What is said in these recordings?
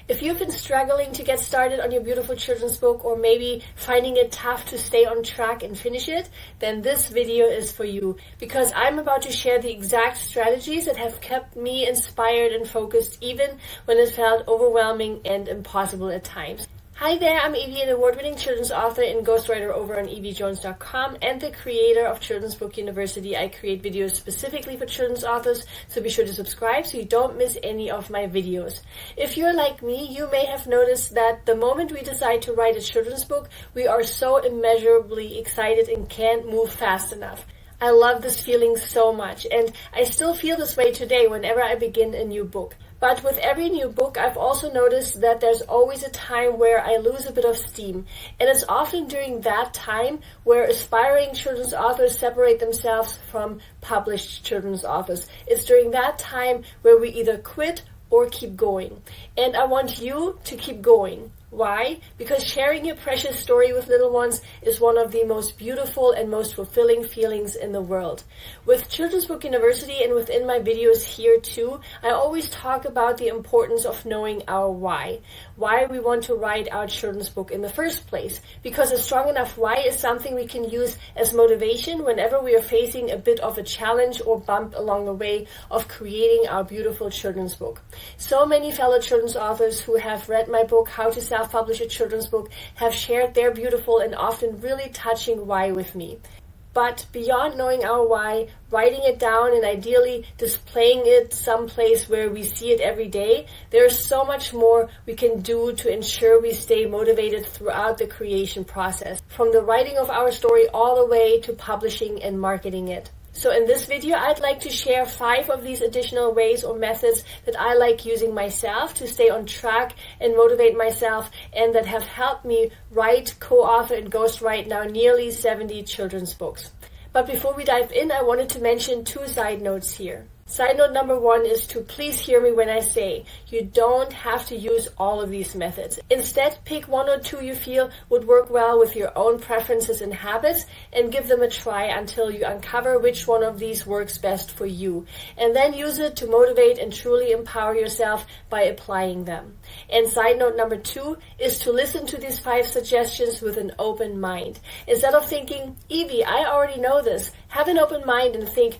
If you've been struggling to get started on your beautiful children's book, or maybe finding it tough to stay on track and finish it, then this video is for you, because I'm about to share the exact strategies that have kept me inspired and focused even when it felt overwhelming and impossible at times. Hi there, I'm Eevi, an award-winning children's author and ghostwriter over on eevijones.com and the creator of Children's Book University. I create videos specifically for children's authors, so be sure to subscribe so you don't miss any of my videos. If you're like me, you may have noticed that the moment we decide to write a children's book, we are so immeasurably excited and can't move fast enough. I love this feeling so much, and I still feel this way today whenever I begin a new book. But with every new book, I've also noticed that there's always a time where I lose a bit of steam. And it's often during that time where aspiring children's authors separate themselves from published children's authors. It's during that time where we either quit or keep going. And I want you to keep going. Why? Because sharing your precious story with little ones is one of the most beautiful and most fulfilling feelings in the world. With Children's Book University and within my videos here too, I always talk about the importance of knowing our why. Why we want to write our children's book in the first place. Because a strong enough why is something we can use as motivation whenever we are facing a bit of a challenge or bump along the way of creating our beautiful children's book. So many fellow children's authors who have read my book, How to Self-Publish a Children's Book, have shared their beautiful and often really touching why with me. But beyond knowing our why, writing it down and ideally displaying it someplace where we see it every day, there's so much more we can do to ensure we stay motivated throughout the creation process, from the writing of our story all the way to publishing and marketing it. So in this video, I'd like to share 5 of these additional ways or methods that I like using myself to stay on track and motivate myself, and that have helped me write, co-author, and ghostwrite now nearly 70 children's books. But before we dive in, I wanted to mention 2 side notes here. Side note number 1 is to please hear me when I say you don't have to use all of these methods. Instead, pick 1 or 2 you feel would work well with your own preferences and habits and give them a try until you uncover which one of these works best for you. And then use it to motivate and truly empower yourself by applying them. And side note number 2 is to listen to these 5 suggestions with an open mind. Instead of thinking, Eevi, I already know this, have an open mind and think,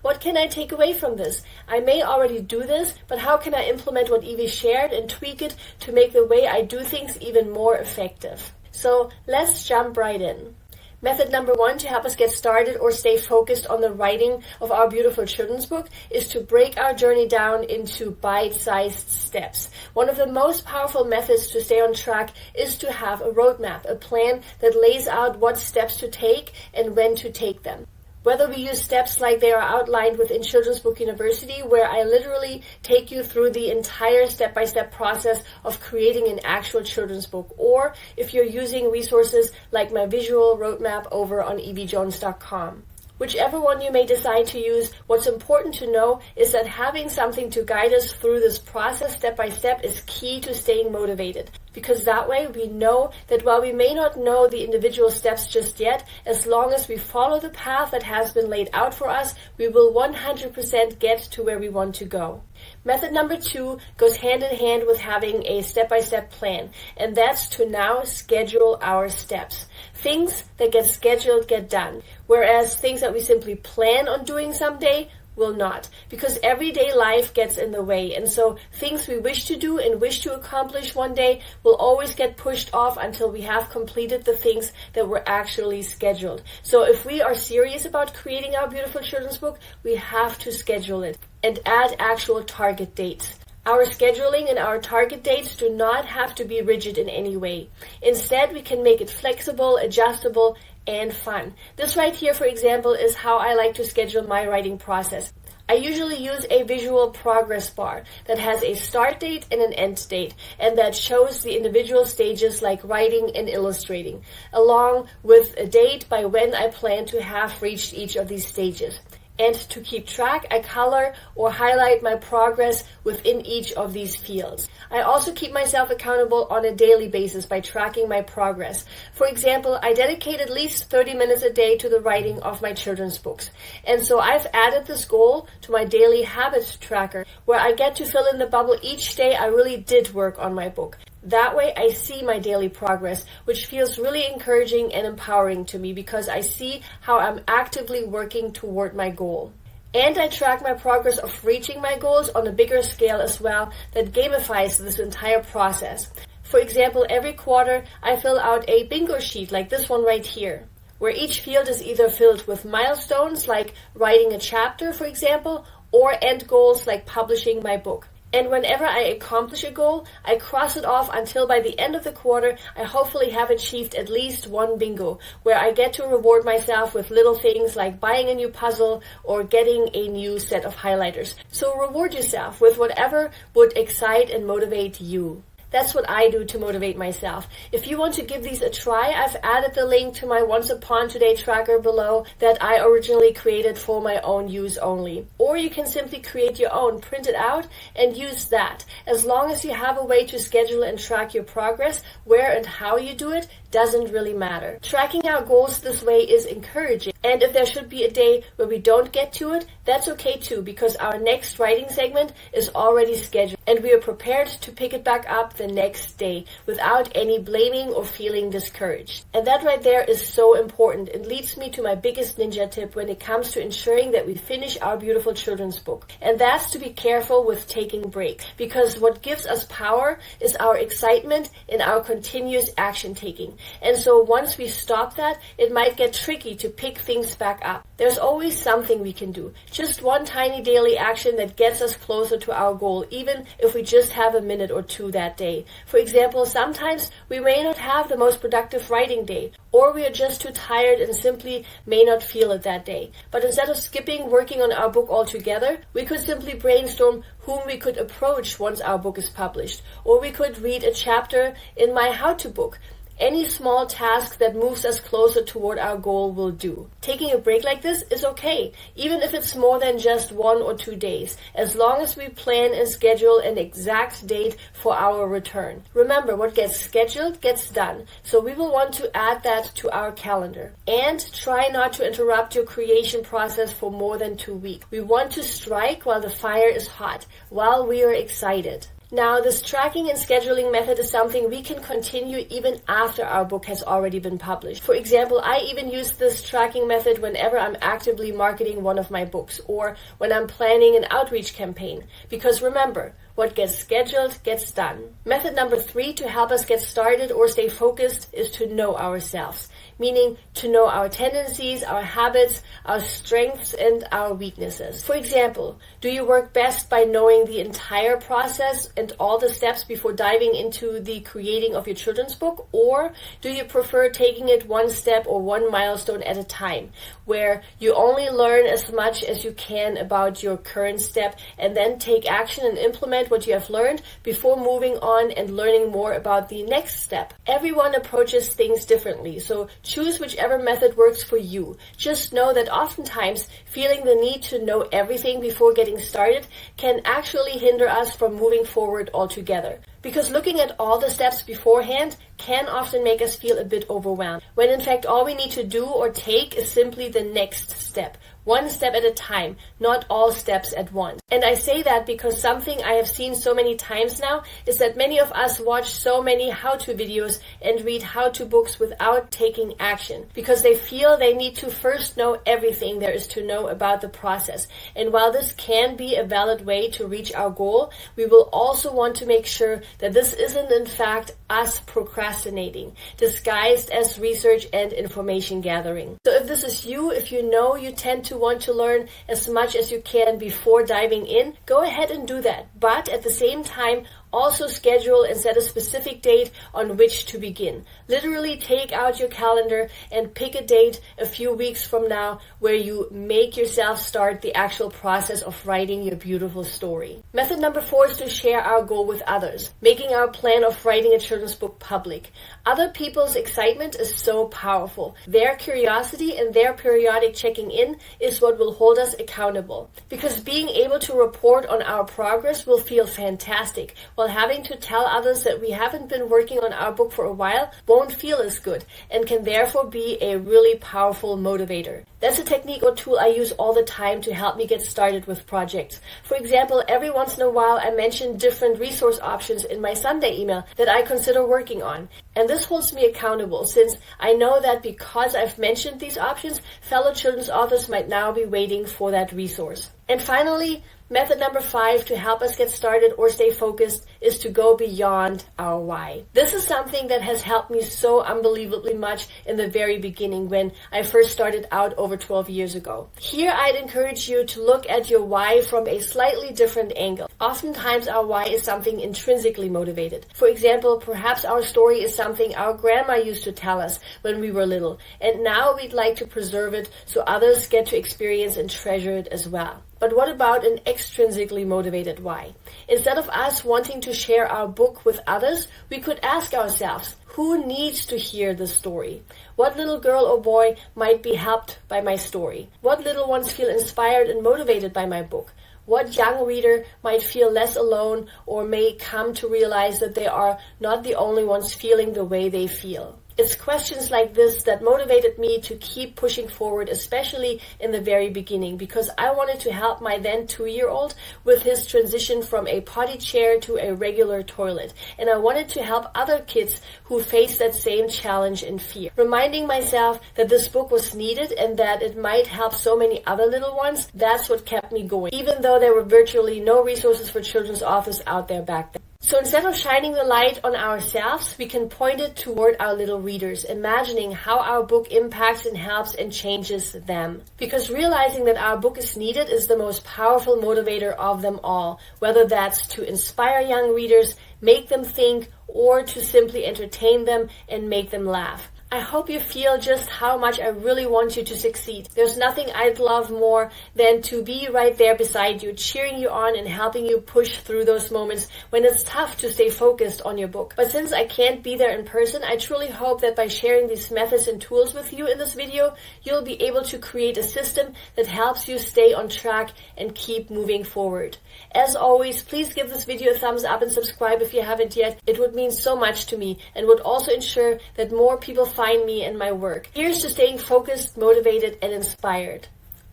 what can I take away from this? I may already do this, but how can I implement what Eevi shared and tweak it to make the way I do things even more effective? So let's jump right in. Method number 1 to help us get started or stay focused on the writing of our beautiful children's book is to break our journey down into bite-sized steps. One of the most powerful methods to stay on track is to have a roadmap, a plan that lays out what steps to take and when to take them. Whether we use steps like they are outlined within Children's Book University, where I literally take you through the entire step-by-step process of creating an actual children's book, or if you're using resources like my visual roadmap over on eevijones.com. Whichever one you may decide to use, what's important to know is that having something to guide us through this process step by step is key to staying motivated. Because that way we know that while we may not know the individual steps just yet, as long as we follow the path that has been laid out for us, we will 100% get to where we want to go. Method number 2 goes hand in hand with having a step-by-step plan, and that's to now schedule our steps. Things that get scheduled get done, whereas things that we simply plan on doing someday will not, because everyday life gets in the way, and so things we wish to do and wish to accomplish one day will always get pushed off until we have completed the things that were actually scheduled. So if we are serious about creating our beautiful children's book, we have to schedule it and add actual target dates. Our scheduling and our target dates do not have to be rigid in any way. Instead, we can make it flexible, adjustable, and fun. This right here, for example, is how I like to schedule my writing process. I usually use a visual progress bar that has a start date and an end date, and that shows the individual stages like writing and illustrating, along with a date by when I plan to have reached each of these stages. And to keep track, I color or highlight my progress within each of these fields. I also keep myself accountable on a daily basis by tracking my progress. For example, I dedicate at least 30 minutes a day to the writing of my children's books. And so I've added this goal to my daily habits tracker, where I get to fill in the bubble each day I really did work on my book. That way I see my daily progress, which feels really encouraging and empowering to me because I see how I'm actively working toward my goal. And I track my progress of reaching my goals on a bigger scale as well that gamifies this entire process. For example, every quarter I fill out a bingo sheet like this one right here, where each field is either filled with milestones like writing a chapter, for example, or end goals like publishing my book. And whenever I accomplish a goal, I cross it off until by the end of the quarter, I hopefully have achieved at least one bingo, where I get to reward myself with little things like buying a new puzzle or getting a new set of highlighters. So reward yourself with whatever would excite and motivate you. That's what I do to motivate myself. If you want to give these a try, I've added the link to my Once Upon Today tracker below that I originally created for my own use only. Or you can simply create your own, print it out, and use that. As long as you have a way to schedule and track your progress, where and how you do it doesn't really matter. Tracking our goals this way is encouraging. And if there should be a day where we don't get to it, that's okay too, because our next writing segment is already scheduled and we are prepared to pick it back up the next day without any blaming or feeling discouraged. And that right there is so important. It leads me to my biggest ninja tip when it comes to ensuring that we finish our beautiful children's book. And that's to be careful with taking breaks, because what gives us power is our excitement and our continuous action taking. And so once we stop that, it might get tricky to pick things back up. There's always something we can do. Just one tiny daily action that gets us closer to our goal, even if we just have a minute or two that day. For example, sometimes we may not have the most productive writing day, or we are just too tired and simply may not feel it that day. But instead of skipping working on our book altogether, we could simply brainstorm whom we could approach once our book is published. Or we could read a chapter in my how-to book. Any small task that moves us closer toward our goal will do. Taking a break like this is okay, even if it's more than just 1 or 2 days, as long as we plan and schedule an exact date for our return. Remember, what gets scheduled gets done, so we will want to add that to our calendar. And try not to interrupt your creation process for more than 2 weeks. We want to strike while the fire is hot, while we are excited. Now, this tracking and scheduling method is something we can continue even after our book has already been published. For example, I even use this tracking method whenever I'm actively marketing one of my books or when I'm planning an outreach campaign. Because remember, what gets scheduled gets done. Method number 3 to help us get started or stay focused is to know ourselves, meaning to know our tendencies, our habits, our strengths, and our weaknesses. For example, do you work best by knowing the entire process and all the steps before diving into the creating of your children's book? Or do you prefer taking it one step or one milestone at a time, where you only learn as much as you can about your current step and then take action and implement what you have learned before moving on and learning more about the next step? Everyone approaches things differently, so choose whichever method works for you. Just know that oftentimes feeling the need to know everything before getting started can actually hinder us from moving forward altogether. Because looking at all the steps beforehand can often make us feel a bit overwhelmed, when in fact all we need to do or take is simply the next step. One step at a time, not all steps at once. And I say that because something I have seen so many times now is that many of us watch so many how-to videos and read how-to books without taking action, because they feel they need to first know everything there is to know about the process. And while this can be a valid way to reach our goal, we will also want to make sure that this isn't in fact us procrastinating, disguised as research and information gathering. So if this is you, if you know you tend to want to learn as much as you can before diving in, go ahead and do that. But at the same time, Also schedule and set a specific date on which to begin. Literally take out your calendar and pick a date a few weeks from now where you make yourself start the actual process of writing your beautiful story. Method number 4 is to share our goal with others, making our plan of writing a children's book public. Other people's excitement is so powerful. Their curiosity and their periodic checking in is what will hold us accountable. Because being able to report on our progress will feel fantastic, while having to tell others that we haven't been working on our book for a while won't feel as good, and can therefore be a really powerful motivator. That's a technique or tool I use all the time to help me get started with projects. For example, every once in a while I mention different resource options in my Sunday email that I consider working on. And this holds me accountable, since I know that because I've mentioned these options, fellow children's authors might now be waiting for that resource. And finally, method number 5 to help us get started or stay focused is to go beyond our why. This is something that has helped me so unbelievably much in the very beginning when I first started out over 12 years ago. Here I'd encourage you to look at your why from a slightly different angle. Oftentimes our why is something intrinsically motivated. For example, perhaps our story is something our grandma used to tell us when we were little, and now we'd like to preserve it so others get to experience and treasure it as well. But what about an extrinsically motivated why? Instead of us wanting to share our book with others, we could ask ourselves, who needs to hear this story? What little girl or boy might be helped by my story? What little ones feel inspired and motivated by my book? What young reader might feel less alone or may come to realize that they are not the only ones feeling the way they feel? It's questions like this that motivated me to keep pushing forward, especially in the very beginning, because I wanted to help my then 2-year-old with his transition from a potty chair to a regular toilet. And I wanted to help other kids who face that same challenge and fear. Reminding myself that this book was needed and that it might help so many other little ones, that's what kept me going, even though there were virtually no resources for children's authors out there back then. So instead of shining the light on ourselves, we can point it toward our little readers, imagining how our book impacts and helps and changes them. Because realizing that our book is needed is the most powerful motivator of them all, whether that's to inspire young readers, make them think, or to simply entertain them and make them laugh. I hope you feel just how much I really want you to succeed. There's nothing I'd love more than to be right there beside you, cheering you on and helping you push through those moments when it's tough to stay focused on your book. But since I can't be there in person, I truly hope that by sharing these methods and tools with you in this video, you'll be able to create a system that helps you stay on track and keep moving forward. As always, please give this video a thumbs up and subscribe if you haven't yet. It would mean so much to me and would also ensure that more people find me and my work. Here's to staying focused, motivated, and inspired.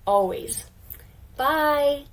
Always. Bye!